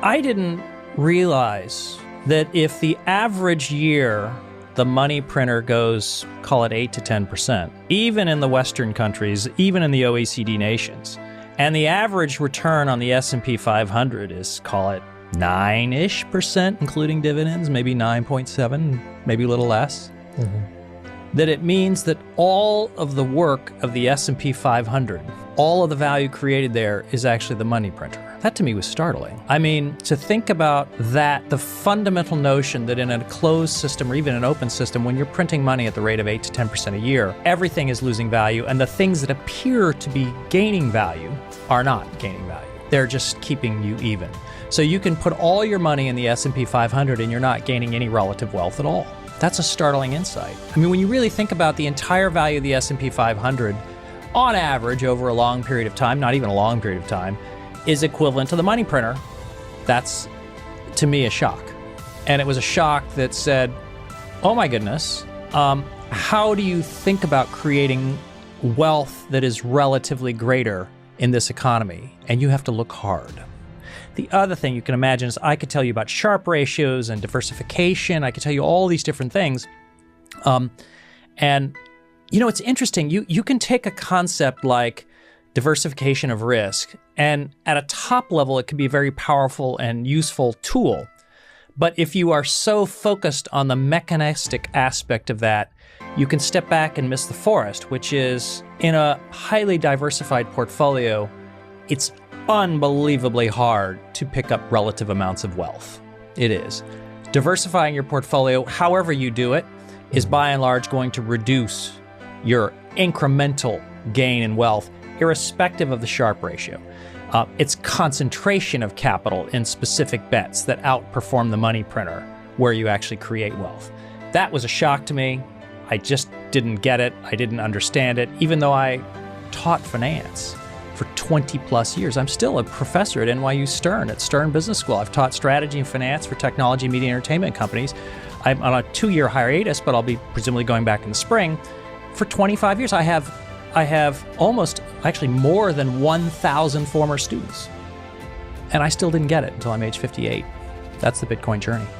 I didn't realize that if the average year the money printer goes, call it 8 to 10%, even in the Western countries, even in the OECD nations, and the average return on the S&P 500 is, call it 9-ish%, including dividends, maybe 9.7, maybe a little less, that it means that all of the work of the S&P 500, all of the value created there is actually the money printer. That to me was startling. I mean, to think about that, the fundamental notion that in a closed system or even an open system, when you're printing money at the rate of 8 to 10% a year, everything is losing value, and the things that appear to be gaining value are not gaining value. They're just keeping you even. So you can put all your money in the S&P 500 and you're not gaining any relative wealth at all. That's a startling insight. I mean, when you really think about the entire value of the S&P 500, on average over a long period of time, not even a long period of time, is equivalent to the money printer. That's, to me, a shock. And it was a shock that said, oh my goodness, how do you think about creating wealth that is relatively greater in this economy? And you have to look hard. The other thing you can imagine is I could tell you about Sharpe ratios and diversification. I could tell you all these different things. And, you know, it's interesting. You can take a concept like diversification of risk, and at a top level, it can be a very powerful and useful tool. But if you are so focused on the mechanistic aspect of that, you can step back and miss the forest, which is in a highly diversified portfolio, it's unbelievably hard to pick up relative amounts of wealth. It is. Diversifying your portfolio, however you do it, is by and large going to reduce your incremental gain in wealth, irrespective of the Sharpe ratio. It's concentration of capital in specific bets that outperform the money printer, where you actually create wealth. That was a shock to me. I just didn't get it. I didn't understand it. Even though I taught finance for 20 plus years, I'm still a professor at NYU Stern, at Stern Business School. I've taught strategy and finance for technology, media, and entertainment companies. I'm on a 2-year hiatus, but I'll be presumably going back in the spring. For 25 years, I have almost, actually more than 1,000 former students. And I still didn't get it until I'm age 58. That's the Bitcoin journey.